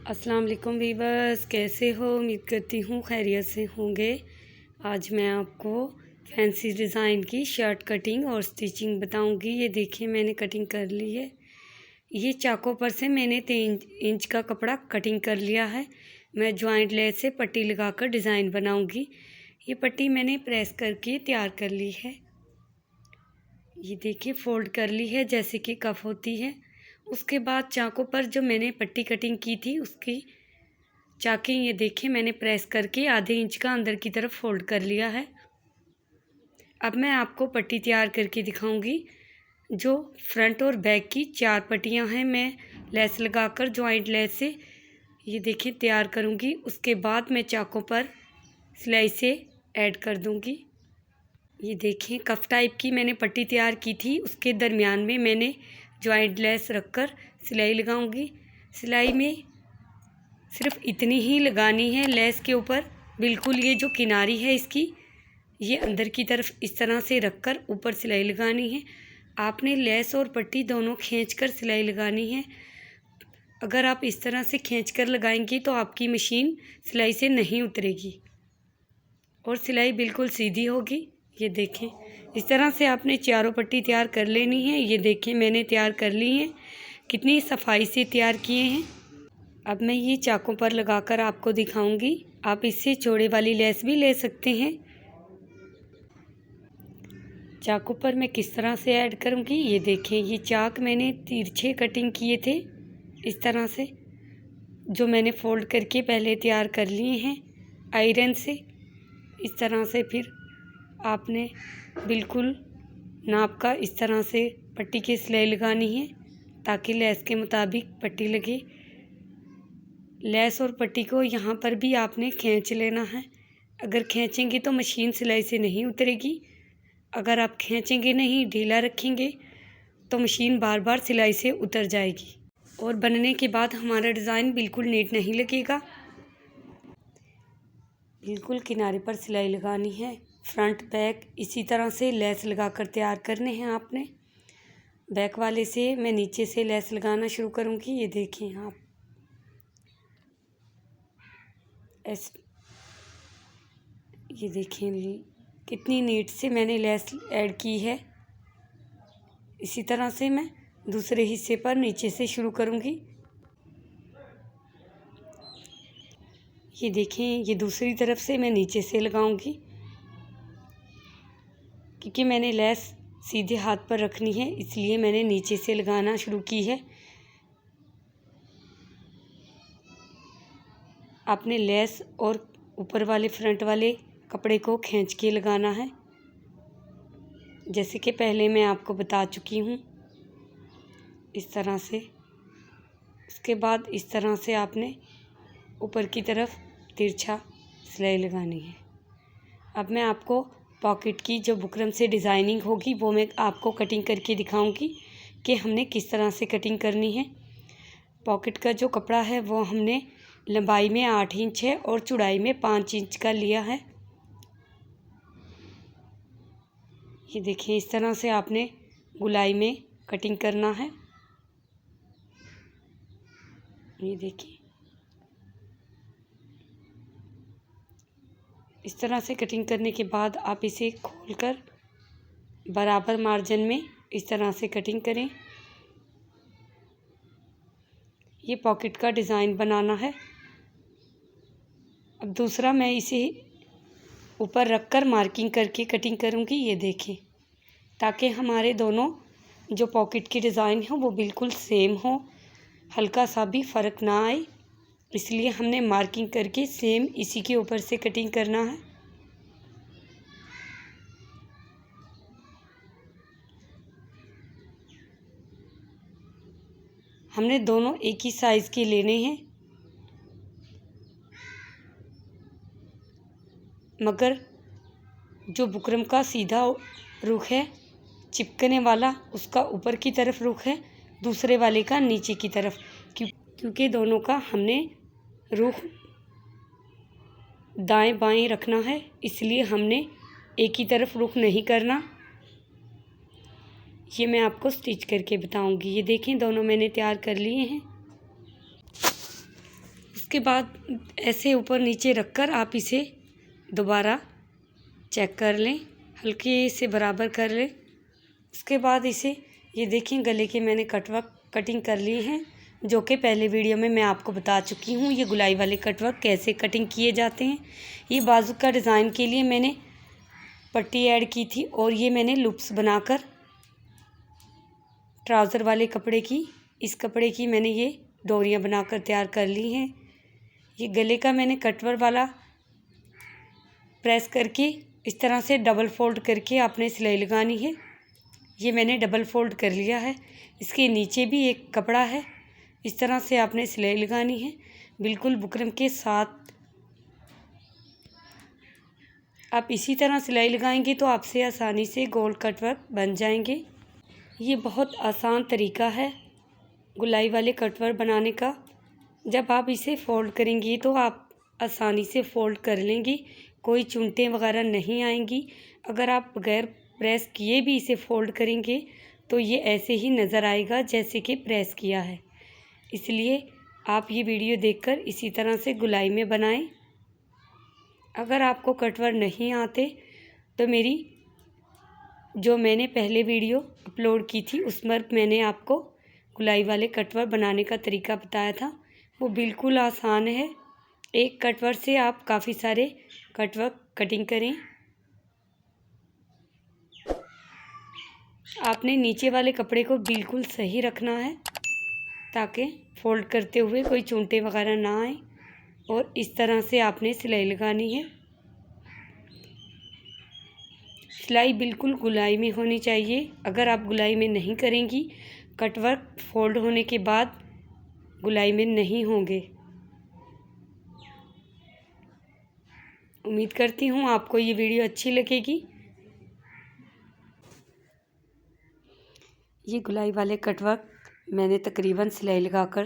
अस्सलाम वालेकुम वीवर्स, कैसे हो? उम्मीद करती हूँ खैरियत से होंगे। आज मैं आपको फैंसी डिज़ाइन की शर्ट कटिंग और स्टिचिंग बताऊंगी। ये देखिए, मैंने कटिंग कर ली है। ये चाकों पर से मैंने 3 इंच का कपड़ा कटिंग कर लिया है। मैं जॉइंट लेस से पट्टी लगाकर डिज़ाइन बनाऊंगी। ये पट्टी मैंने प्रेस करके तैयार कर ली है। ये देखिए, फोल्ड कर ली है जैसे कि कफ होती है। उसके बाद चाकों पर जो मैंने पट्टी कटिंग की थी उसकी चाकें ये देखिए मैंने प्रेस करके आधे इंच का अंदर की तरफ फोल्ड कर लिया है। अब मैं आपको पट्टी तैयार करके दिखाऊंगी। जो फ्रंट और बैक की 4 पट्टियां हैं, मैं लेस लगाकर जॉइंट लेस से ये देखिए तैयार करूंगी। उसके बाद मैं चाकों पर सिलाई से ऐड कर दूंगी। ये देखिए, कफ टाइप की मैंने पट्टी तैयार की थी, उसके दरमियान में मैंने जॉइंट लेस रखकर सिलाई लगाऊंगी। सिलाई में सिर्फ इतनी ही लगानी है लेस के ऊपर। बिल्कुल ये जो किनारी है इसकी, ये अंदर की तरफ इस तरह से रखकर ऊपर सिलाई लगानी है। आपने लेस और पट्टी दोनों खींचकर सिलाई लगानी है। अगर आप इस तरह से खींचकर लगाएंगी तो आपकी मशीन सिलाई से नहीं उतरेगी और सिलाई बिल्कुल सीधी होगी। ये देखें, इस तरह से आपने चारों पट्टी तैयार कर लेनी है। ये देखें, मैंने तैयार कर ली है। कितनी सफाई से तैयार किए हैं। अब मैं ये चाकों पर लगाकर आपको दिखाऊंगी। आप इससे चौड़े वाली लेस भी ले सकते हैं। चाकू पर मैं किस तरह से ऐड करूंगी, ये देखें। ये चाक मैंने तिरछे कटिंग किए थे इस तरह से, जो मैंने फोल्ड करके पहले तैयार कर लिए हैं आयरन से। इस तरह से फिर आपने बिल्कुल नाप का इस तरह से पट्टी की सिलाई लगानी है ताकि लेस के मुताबिक पट्टी लगे। लेस और पट्टी को यहाँ पर भी आपने खींच लेना है। अगर खींचेंगे तो मशीन सिलाई से नहीं उतरेगी। अगर आप खींचेंगे नहीं, ढीला रखेंगे, तो मशीन बार बार सिलाई से उतर जाएगी और बनने के बाद हमारा डिज़ाइन बिल्कुल नीट नहीं लगेगा। बिल्कुल किनारे पर सिलाई लगानी है। फ्रंट बैक इसी तरह से लेस लगाकर तैयार करने हैं आपने। बैक वाले से मैं नीचे से लेस लगाना शुरू करूँगी। ये देखें आप, ये देखें कितनी नीट से मैंने लेस ऐड की है। इसी तरह से मैं दूसरे हिस्से पर नीचे से शुरू करूँगी। ये देखें, ये दूसरी तरफ से मैं नीचे से लगाऊंगी क्योंकि मैंने लेस सीधे हाथ पर रखनी है, इसलिए मैंने नीचे से लगाना शुरू की है। आपने लेस और ऊपर वाले फ्रंट वाले कपड़े को खींच के लगाना है, जैसे कि पहले मैं आपको बता चुकी हूँ। इस तरह से उसके बाद इस तरह से आपने ऊपर की तरफ तिरछा सिलाई लगानी है। अब मैं आपको पॉकेट की जो बुकरम से डिज़ाइनिंग होगी वो मैं आपको कटिंग करके दिखाऊंगी कि हमने किस तरह से कटिंग करनी है। पॉकेट का जो कपड़ा है वो हमने लंबाई में 8 इंच है और चौड़ाई में 5 इंच का लिया है। ये देखिए, इस तरह से आपने गोलाई में कटिंग करना है। ये देखिए, इस तरह से कटिंग करने के बाद आप इसे खोलकर बराबर मार्जिन में इस तरह से कटिंग करें। ये पॉकेट का डिज़ाइन बनाना है। अब दूसरा मैं इसे ऊपर रखकर मार्किंग करके कटिंग करूँगी। ये देखें, ताकि हमारे दोनों जो पॉकेट की डिज़ाइन हो वो बिल्कुल सेम हो, हल्का सा भी फ़र्क ना आए। इसलिए हमने मार्किंग करके सेम इसी के ऊपर से कटिंग करना है। हमने दोनों एक ही साइज़ के लेने हैं, मगर जो बुकरम का सीधा रुख है चिपकने वाला, उसका ऊपर की तरफ रुख है, दूसरे वाले का नीचे की तरफ। क्योंकि दोनों का हमने रुख दाएं बाएं रखना है, इसलिए हमने एक ही तरफ रुख नहीं करना। ये मैं आपको स्टिच करके बताऊंगी। ये देखें, दोनों मैंने तैयार कर लिए हैं। उसके बाद ऐसे ऊपर नीचे रखकर आप इसे दोबारा चेक कर लें, हल्के से बराबर कर लें। उसके बाद इसे ये देखें गले के मैंने कटवर्क कटिंग कर लिए हैं, जो कि पहले वीडियो में मैं आपको बता चुकी हूँ ये गुलाई वाले कटवर्क कैसे कटिंग किए जाते हैं। ये बाजू का डिज़ाइन के लिए मैंने पट्टी ऐड की थी और ये मैंने लूप्स बनाकर ट्राउज़र वाले कपड़े की, इस कपड़े की मैंने ये डोरियाँ बनाकर तैयार कर ली हैं। ये गले का मैंने कटवर्क वाला प्रेस करके इस तरह से डबल फोल्ड करके आपने सिलाई लगानी है। ये मैंने डबल फोल्ड कर लिया है। इसके नीचे भी एक कपड़ा है, इस तरह से आपने सिलाई लगानी है बिल्कुल बुकरम के साथ। आप इसी तरह सिलाई लगाएंगे तो आपसे आसानी से गोल कटवर्क बन जाएंगे। ये बहुत आसान तरीका है गुलाई वाले कटवर्क बनाने का। जब आप इसे फ़ोल्ड करेंगी तो आप आसानी से फ़ोल्ड कर लेंगी, कोई चुनटें वगैरह नहीं आएंगी। अगर आप बगैर प्रेस किए भी इसे फ़ोल्ड करेंगे तो ये ऐसे ही नज़र आएगा जैसे कि प्रेस किया है। इसलिए आप ये वीडियो देखकर इसी तरह से गुलाई में बनाएं। अगर आपको कटवर्क नहीं आते तो मेरी जो मैंने पहले वीडियो अपलोड की थी उसमें मैंने आपको गुलाई वाले कटवर्क बनाने का तरीका बताया था, वो बिल्कुल आसान है। एक कटवर्क से आप काफ़ी सारे कटवर्क कटिंग करें। आपने नीचे वाले कपड़े को बिल्कुल सही रखना है ताकि फ़ोल्ड करते हुए कोई चूंटे वगैरह ना आए, और इस तरह से आपने सिलाई लगानी है। सिलाई बिल्कुल गुलाई में होनी चाहिए। अगर आप गुलाई में नहीं करेंगी कटवर्क फोल्ड होने के बाद गुलाई में नहीं होंगे। उम्मीद करती हूँ आपको ये वीडियो अच्छी लगेगी। ये गुलाई वाले कटवर्क मैंने तकरीबन सिलाई लगाकर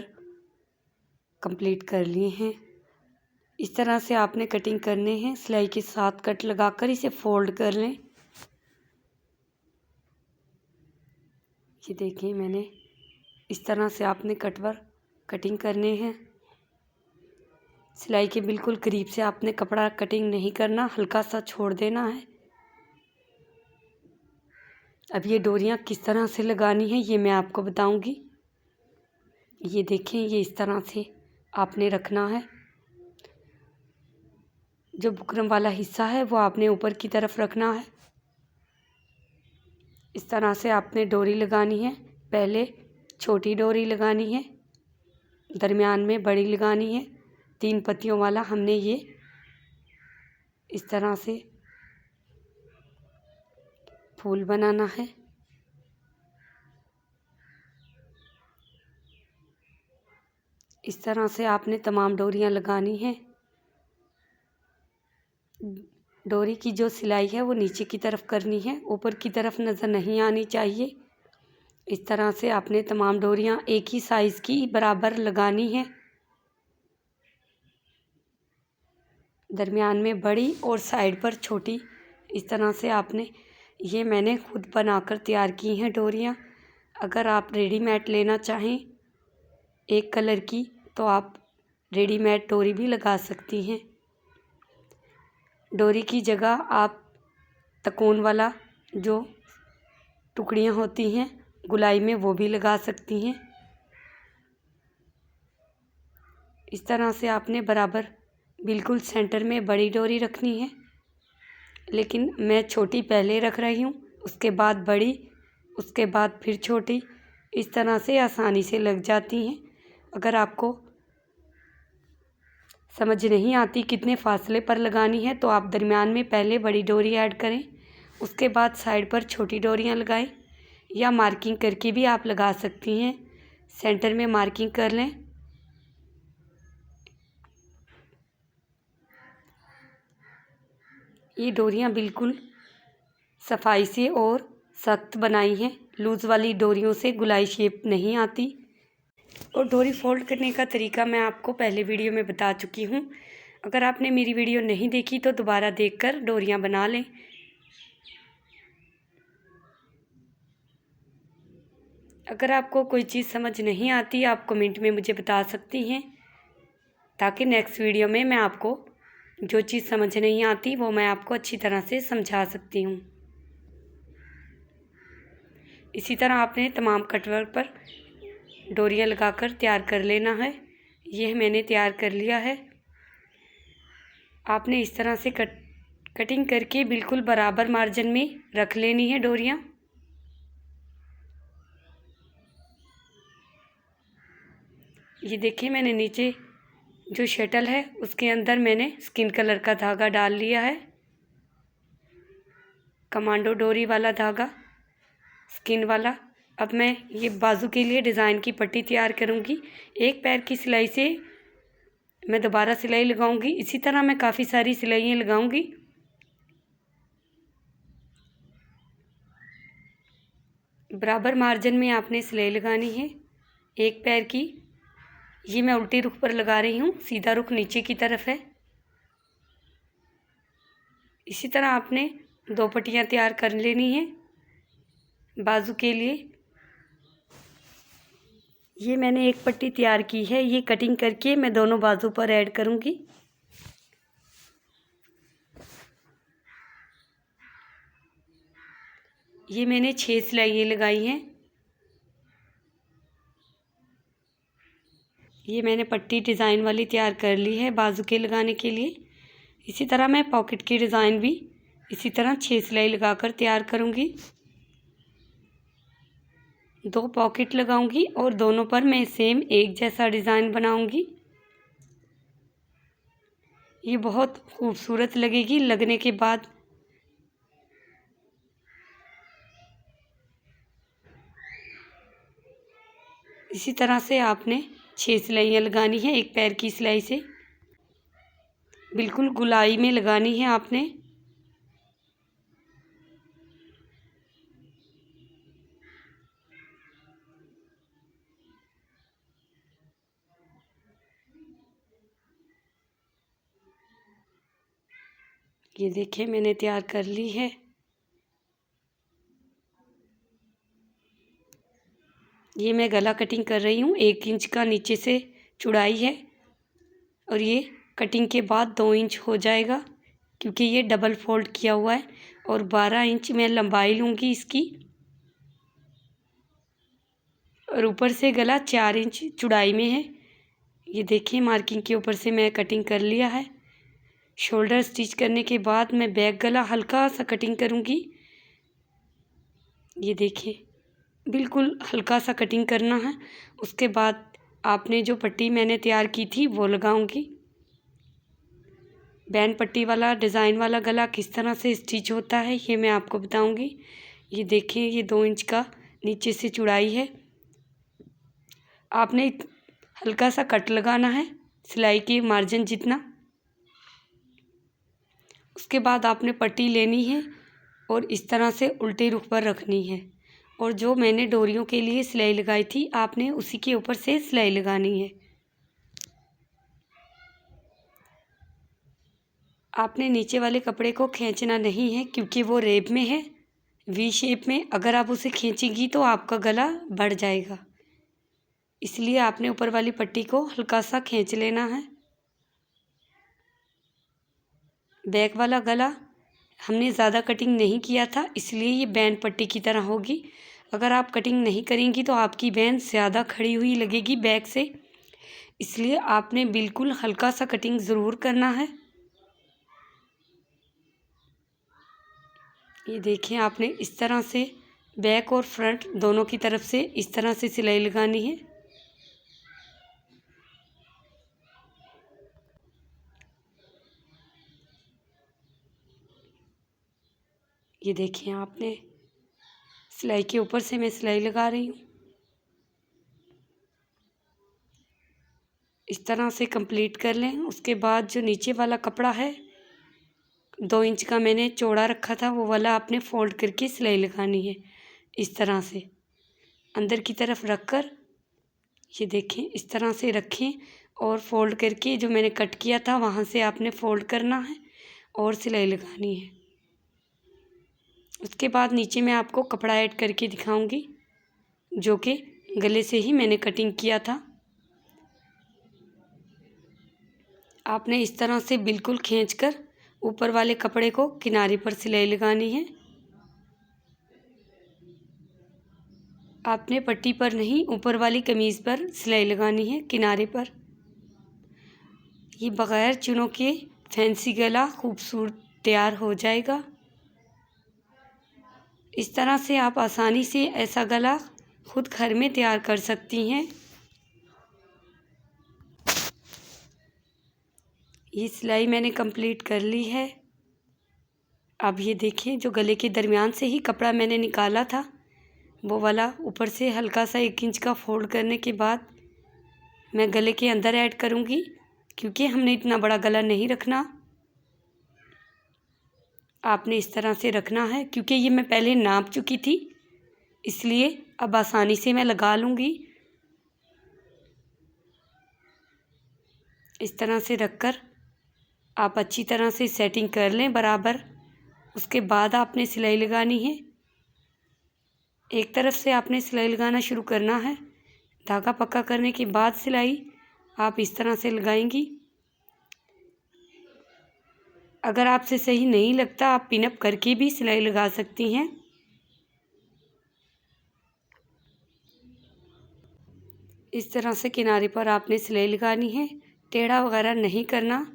कंप्लीट कर लिए हैं। इस तरह से आपने कटिंग करने हैं, सिलाई के साथ कट लगाकर इसे फोल्ड कर लें। ये देखिए मैंने इस तरह से आपने कटवर्क कटिंग करने हैं। सिलाई के बिल्कुल करीब से आपने कपड़ा कटिंग नहीं करना, हल्का सा छोड़ देना है। अब ये डोरियाँ किस तरह से लगानी है ये मैं आपको बताऊंगी। ये देखें ये इस तरह से आपने रखना है। जो बुकरम वाला हिस्सा है वो आपने ऊपर की तरफ रखना है। इस तरह से आपने डोरी लगानी है। पहले छोटी डोरी लगानी है, दरमियान में बड़ी लगानी है। 3 पत्तियों वाला हमने ये इस तरह से फूल बनाना है। इस तरह से आपने तमाम डोरियां लगानी हैं। डोरी की जो सिलाई है वो नीचे की तरफ करनी है, ऊपर की तरफ नज़र नहीं आनी चाहिए। इस तरह से आपने तमाम डोरियां एक ही साइज़ की बराबर लगानी है। दरमियान में बड़ी और साइड पर छोटी, इस तरह से आपने, ये मैंने खुद बनाकर तैयार की हैं डोरियां। अगर आप रेडीमेड लेना चाहें एक कलर की तो आप रेडीमेड डोरी भी लगा सकती हैं। डोरी की जगह आप तकोन वाला जो टुकड़ियाँ होती हैं गुलाई में वो भी लगा सकती हैं। इस तरह से आपने बराबर बिल्कुल सेंटर में बड़ी डोरी रखनी है, लेकिन मैं छोटी पहले रख रही हूँ, उसके बाद बड़ी, उसके बाद फिर छोटी। इस तरह से आसानी से लग जाती हैं। अगर आपको समझ नहीं आती कितने फासले पर लगानी है तो आप दरमियान में पहले बड़ी डोरी ऐड करें, उसके बाद साइड पर छोटी डोरियां लगाएं, या मार्किंग करके भी आप लगा सकती हैं। सेंटर में मार्किंग कर लें। ये डोरियां बिल्कुल सफाई से और सख्त बनाई हैं। लूज़ वाली डोरियों से गुलाई शेप नहीं आती। और डोरी फोल्ड करने का तरीका मैं आपको पहले वीडियो में बता चुकी हूँ। अगर आपने मेरी वीडियो नहीं देखी तो दोबारा देखकर डोरियाँ बना लें। अगर आपको कोई चीज़ समझ नहीं आती आप कमेंट में मुझे बता सकती हैं। ताकि नेक्स्ट वीडियो में मैं आपको जो चीज़ समझ नहीं आती वो मैं आपको अच्छी तरह से समझा सकती हूँ। इसी तरह आपने तमाम कटवर्क पर डोरियाँ लगाकर तैयार कर लेना है। यह मैंने तैयार कर लिया है। आपने इस तरह से कटिंग करके बिल्कुल बराबर मार्जिन में रख लेनी है डोरियाँ। ये देखिए, मैंने नीचे जो शटल है उसके अंदर मैंने स्किन कलर का धागा डाल लिया है, कमांडो डोरी वाला धागा, स्किन वाला। अब मैं ये बाजू के लिए डिज़ाइन की पट्टी तैयार करूँगी। एक पैर की सिलाई से मैं दोबारा सिलाई लगाऊंगी। इसी तरह मैं काफ़ी सारी सिलाइयाँ लगाऊंगी। बराबर मार्जिन में आपने सिलाई लगानी है। एक पैर की ये मैं उल्टी रुख पर लगा रही हूँ, सीधा रुख नीचे की तरफ है। इसी तरह आपने 2 पट्टियाँ तैयार कर लेनी है बाजू के लिए। ये मैंने एक पट्टी तैयार की है, ये कटिंग करके मैं दोनों बाजू पर ऐड करूँगी। ये मैंने 6 सिलाइयाँ लगाई हैं। ये मैंने पट्टी डिज़ाइन वाली तैयार कर ली है बाजू के लगाने के लिए। इसी तरह मैं पॉकेट की डिज़ाइन भी इसी तरह 6 सिलाई लगाकर तैयार करूँगी। 2 पॉकेट लगाऊंगी और दोनों पर मैं सेम एक जैसा डिज़ाइन बनाऊंगी। ये बहुत खूबसूरत लगेगी लगने के बाद। इसी तरह से आपने 6 सिलाइयाँ लगानी है एक पैर की सिलाई से। बिल्कुल गुलाई में लगानी है आपने। ये देखिए, मैंने तैयार कर ली है। ये मैं गला कटिंग कर रही हूँ। 1 इंच का नीचे से चौड़ाई है और ये कटिंग के बाद 2 इंच हो जाएगा, क्योंकि ये डबल फोल्ड किया हुआ है। और 12 इंच मैं लंबाई लूँगी इसकी। और ऊपर से गला 4 इंच चौड़ाई में है। ये देखिए, मार्किंग के ऊपर से मैं कटिंग कर लिया है। शोल्डर स्टिच करने के बाद मैं बैक गला हल्का सा कटिंग करूँगी। ये देखिए, बिल्कुल हल्का सा कटिंग करना है। उसके बाद आपने जो पट्टी मैंने तैयार की थी वो लगाऊंगी। बैन पट्टी वाला डिज़ाइन वाला गला किस तरह से स्टिच होता है ये मैं आपको बताऊंगी। ये देखिए, ये 2 इंच का नीचे से चौड़ाई है। आपने हल्का सा कट लगाना है सिलाई के मार्जिन जितना। उसके बाद आपने पट्टी लेनी है और इस तरह से उल्टे रुख पर रखनी है। और जो मैंने डोरियों के लिए सिलाई लगाई थी आपने उसी के ऊपर से सिलाई लगानी है। आपने नीचे वाले कपड़े को खींचना नहीं है, क्योंकि वो रेप में है वी शेप में। अगर आप उसे खींचेंगी तो आपका गला बढ़ जाएगा, इसलिए आपने ऊपर वाली पट्टी को हल्का सा खींच लेना है। बैक वाला गला हमने ज़्यादा कटिंग नहीं किया था, इसलिए ये बैंड पट्टी की तरह होगी। अगर आप कटिंग नहीं करेंगी तो आपकी बैंड ज़्यादा खड़ी हुई लगेगी बैक से, इसलिए आपने बिल्कुल हल्का सा कटिंग ज़रूर करना है। ये देखिए, आपने इस तरह से बैक और फ्रंट दोनों की तरफ से इस तरह से सिलाई लगानी है। ये देखिए, आपने सिलाई के ऊपर से मैं सिलाई लगा रही हूँ। इस तरह से कंप्लीट कर लें। उसके बाद जो नीचे वाला कपड़ा है 2 इंच का मैंने चौड़ा रखा था, वो वाला आपने फोल्ड करके सिलाई लगानी है। इस तरह से अंदर की तरफ रख कर, ये देखें, इस तरह से रखें और फोल्ड करके जो मैंने कट किया था वहाँ से आपने फोल्ड करना है और सिलाई लगानी है। उसके बाद नीचे मैं आपको कपड़ा ऐड करके दिखाऊंगी, जो कि गले से ही मैंने कटिंग किया था। आपने इस तरह से बिल्कुल खींचकर ऊपर वाले कपड़े को किनारे पर सिलाई लगानी है। आपने पट्टी पर नहीं, ऊपर वाली कमीज़ पर सिलाई लगानी है, किनारे पर। ये बग़ैर चुनों के फैंसी गला खूबसूरत तैयार हो जाएगा। इस तरह से आप आसानी से ऐसा गला खुद घर में तैयार कर सकती हैं। ये सिलाई मैंने कंप्लीट कर ली है। अब ये देखिए, जो गले के दरमियान से ही कपड़ा मैंने निकाला था, वो वाला ऊपर से हल्का सा 1 इंच का फोल्ड करने के बाद मैं गले के अंदर ऐड करूँगी, क्योंकि हमने इतना बड़ा गला नहीं रखना। आपने इस तरह से रखना है, क्योंकि ये मैं पहले नाप चुकी थी, इसलिए अब आसानी से मैं लगा लूँगी। इस तरह से रखकर आप अच्छी तरह से सेटिंग कर लें बराबर। उसके बाद आपने सिलाई लगानी है। एक तरफ से आपने सिलाई लगाना शुरू करना है। धागा पक्का करने के बाद सिलाई आप इस तरह से लगाएंगी। अगर आपसे सही नहीं लगता, आप पिनअप करके भी सिलाई लगा सकती हैं। इस तरह से किनारे पर आपने सिलाई लगानी है, टेढ़ा वगैरह नहीं करना।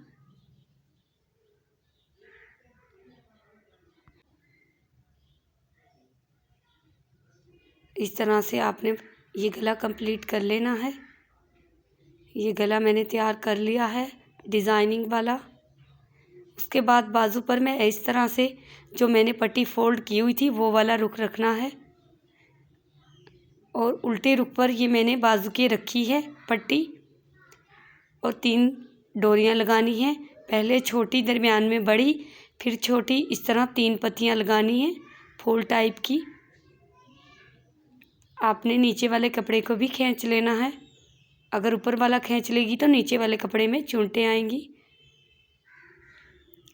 इस तरह से आपने ये गला कंप्लीट कर लेना है। ये गला मैंने तैयार कर लिया है डिज़ाइनिंग वाला। उसके बाद बाजू पर मैं इस तरह से जो मैंने पट्टी फोल्ड की हुई थी वो वाला रुख रखना है, और उल्टे रुख पर ये मैंने बाजू के रखी है पट्टी, और 3 डोरियां लगानी हैं। पहले छोटी, दरमियान में बड़ी, फिर छोटी, इस तरह 3 पत्तियां लगानी हैं फूल टाइप की। आपने नीचे वाले कपड़े को भी खींच लेना है। अगर ऊपर वाला खींच लेगी तो नीचे वाले कपड़े में चूंटे आएंगी,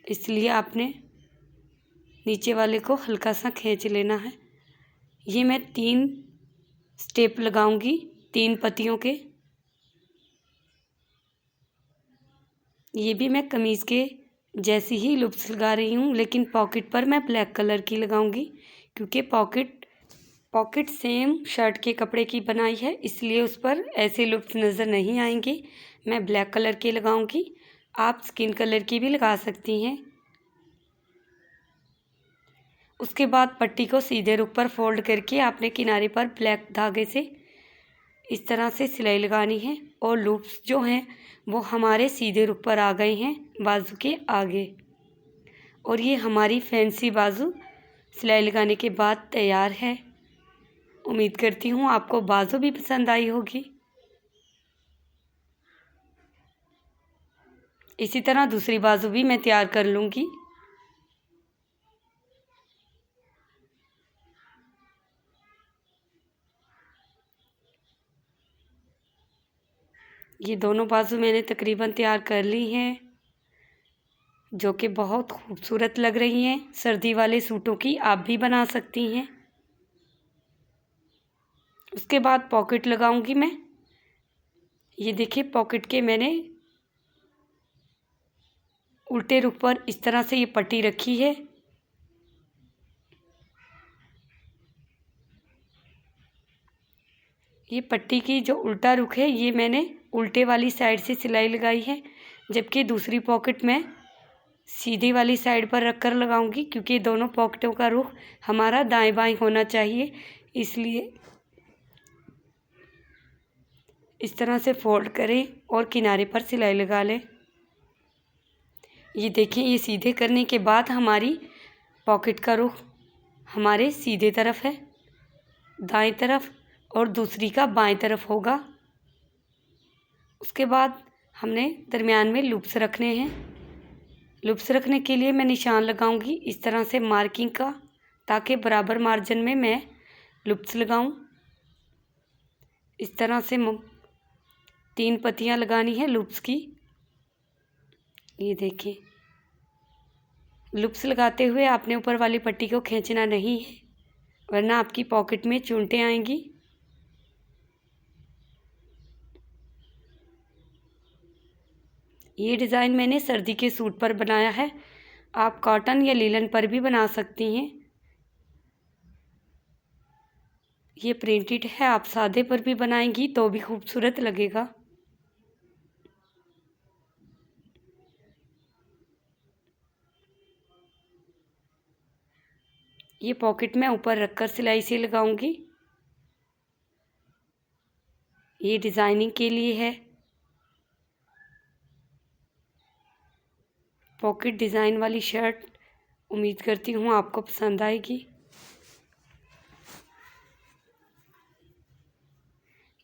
इसलिए आपने नीचे वाले को हल्का सा खींच लेना है। ये मैं 3 स्टेप लगाऊंगी 3 पत्तियों के। ये भी मैं कमीज़ के जैसी ही लूप्स लगा रही हूँ, लेकिन पॉकेट पर मैं ब्लैक कलर की लगाऊंगी, क्योंकि पॉकेट सेम शर्ट के कपड़े की बनाई है, इसलिए उस पर ऐसे लुप्स नज़र नहीं आएंगे। मैं ब्लैक कलर की लगाऊंगी, आप स्किन कलर की भी लगा सकती हैं। उसके बाद पट्टी को सीधे रुख पर फोल्ड करके आपने किनारे पर ब्लैक धागे से इस तरह से सिलाई लगानी है, और लूप्स जो हैं वो हमारे सीधे रुख पर आ गए हैं बाजू के आगे। और ये हमारी फैंसी बाजू सिलाई लगाने के बाद तैयार है। उम्मीद करती हूँ आपको बाजू भी पसंद आई होगी। इसी तरह दूसरी बाजू भी मैं तैयार कर लूँगी। ये दोनों बाजू मैंने तकरीबन तैयार कर ली हैं, जो कि बहुत खूबसूरत लग रही हैं। सर्दी वाले सूटों की आप भी बना सकती हैं। उसके बाद पॉकेट लगाऊंगी मैं। ये देखिए, पॉकेट के मैंने उल्टे रुख पर इस तरह से ये पट्टी रखी है। ये पट्टी की जो उल्टा रुख है, ये मैंने उल्टे वाली साइड से सिलाई लगाई है, जबकि दूसरी पॉकेट में सीधी वाली साइड पर रखकर लगाऊंगी, क्योंकि दोनों पॉकेटों का रुख हमारा दाएं बाएं होना चाहिए। इसलिए इस तरह से फोल्ड करें और किनारे पर सिलाई लगा लें। ये देखें, ये सीधे करने के बाद हमारी पॉकेट का रुख हमारे सीधे तरफ है, दाएं तरफ, और दूसरी का बाएं तरफ होगा। उसके बाद हमने दरमियान में लूप्स रखने हैं। लूप्स रखने के लिए मैं निशान लगाऊंगी इस तरह से मार्किंग का, ताकि बराबर मार्जिन में मैं लूप्स लगाऊं। इस तरह से 3 पत्तियां लगानी है लूप्स की। ये देखिए, लूप्स लगाते हुए आपने ऊपर वाली पट्टी को खींचना नहीं है, वरना आपकी पॉकेट में चूंटे आएंगी। ये डिज़ाइन मैंने सर्दी के सूट पर बनाया है। आप कॉटन या लिनन पर भी बना सकती हैं। ये प्रिंटेड है, आप सादे पर भी बनाएंगी तो भी खूबसूरत लगेगा। ये पॉकेट में ऊपर रखकर सिलाई से लगाऊंगी। ये डिज़ाइनिंग के लिए है। पॉकेट डिज़ाइन वाली शर्ट उम्मीद करती हूँ आपको पसंद आएगी।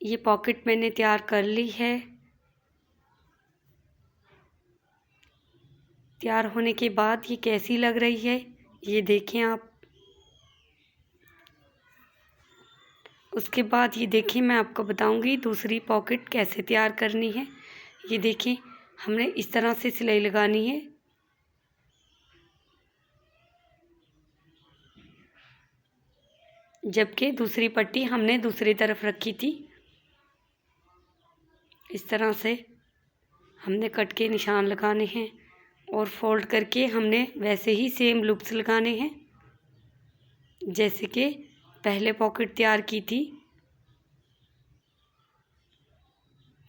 ये पॉकेट मैंने तैयार कर ली है। तैयार होने के बाद ये कैसी लग रही है ये देखें आप। उसके बाद ये देखें, मैं आपको बताऊंगी दूसरी पॉकेट कैसे तैयार करनी है। ये देखें, हमने इस तरह से सिलाई लगानी है। जबकि दूसरी पट्टी हमने दूसरी तरफ रखी थी। इस तरह से हमने कट के निशान लगाने हैं और फोल्ड करके हमने वैसे ही सेम लूप्स लगाने हैं जैसे कि पहले पॉकेट तैयार की थी।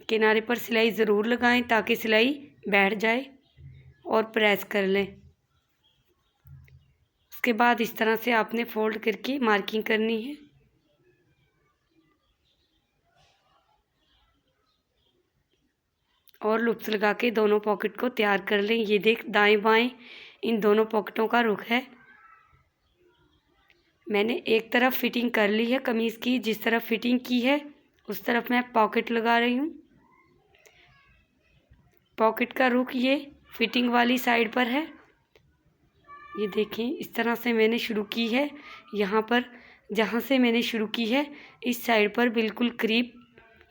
किनारे पर सिलाई ज़रूर लगाएं ताकि सिलाई बैठ जाए और प्रेस कर लें। उसके बाद इस तरह से आपने फोल्ड करके मार्किंग करनी है। और लूप्स लगा के दोनों पॉकेट को तैयार कर लें। ये देख, दाएं बाएं इन दोनों पॉकेटों का रुख है। मैंने एक तरफ फिटिंग कर ली है कमीज़ की। जिस तरफ फिटिंग की है उस तरफ मैं पॉकेट लगा रही हूँ। पॉकेट का रुख ये फिटिंग वाली साइड पर है। ये देखें, इस तरह से मैंने शुरू की है। यहाँ पर जहाँ से मैंने शुरू की है इस साइड पर बिल्कुल करीब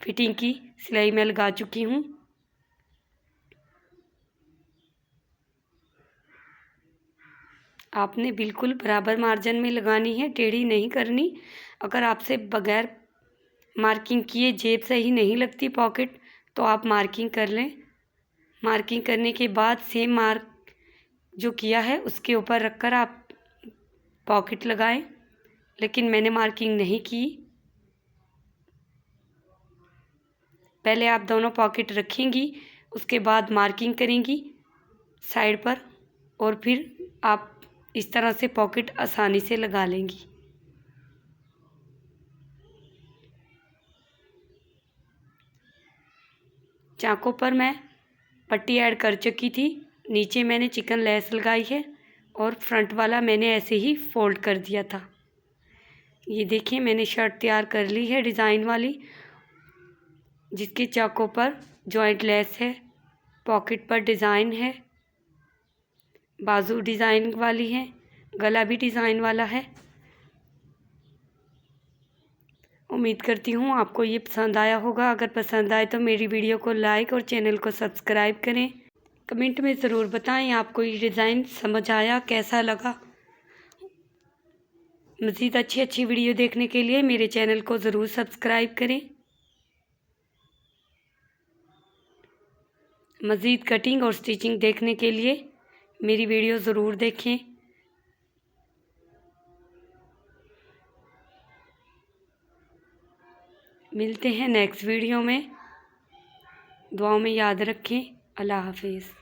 फिटिंग की सिलाई मैं लगा चुकी हूँ। आपने बिल्कुल बराबर मार्जिन में लगानी है, टेढ़ी नहीं करनी। अगर आपसे बगैर मार्किंग किए जेब सही नहीं लगती पॉकेट तो आप मार्किंग कर लें। मार्किंग करने के बाद सेम मार्क जो किया है उसके ऊपर रखकर आप पॉकेट लगाएं। लेकिन मैंने मार्किंग नहीं की। पहले आप दोनों पॉकेट रखेंगी, उसके बाद मार्किंग करेंगी साइड पर और फिर आप इस तरह से पॉकेट आसानी से लगा लेंगी। चाकों पर मैं पट्टी ऐड कर चुकी थी। नीचे मैंने चिकन लेस लगाई है और फ्रंट वाला मैंने ऐसे ही फोल्ड कर दिया था। ये देखिए, मैंने शर्ट तैयार कर ली है डिज़ाइन वाली, जिसके चाकों पर जॉइंट लेस है, पॉकेट पर डिज़ाइन है, बाजू डिज़ाइन वाली है, गला भी डिज़ाइन वाला है। उम्मीद करती हूँ आपको ये पसंद आया होगा। अगर पसंद आए तो मेरी वीडियो को लाइक और चैनल को सब्सक्राइब करें। कमेंट में ज़रूर बताएं आपको ये डिज़ाइन समझ आया, कैसा लगा। मज़ीद अच्छी वीडियो देखने के लिए मेरे चैनल को ज़रूर सब्सक्राइब करें। मज़ीद कटिंग और स्टिचिंग देखने के लिए मेरी वीडियो ज़रूर देखें। मिलते हैं नेक्स्ट वीडियो में। दुआओं में याद रखें। अल्लाह हाफिज़।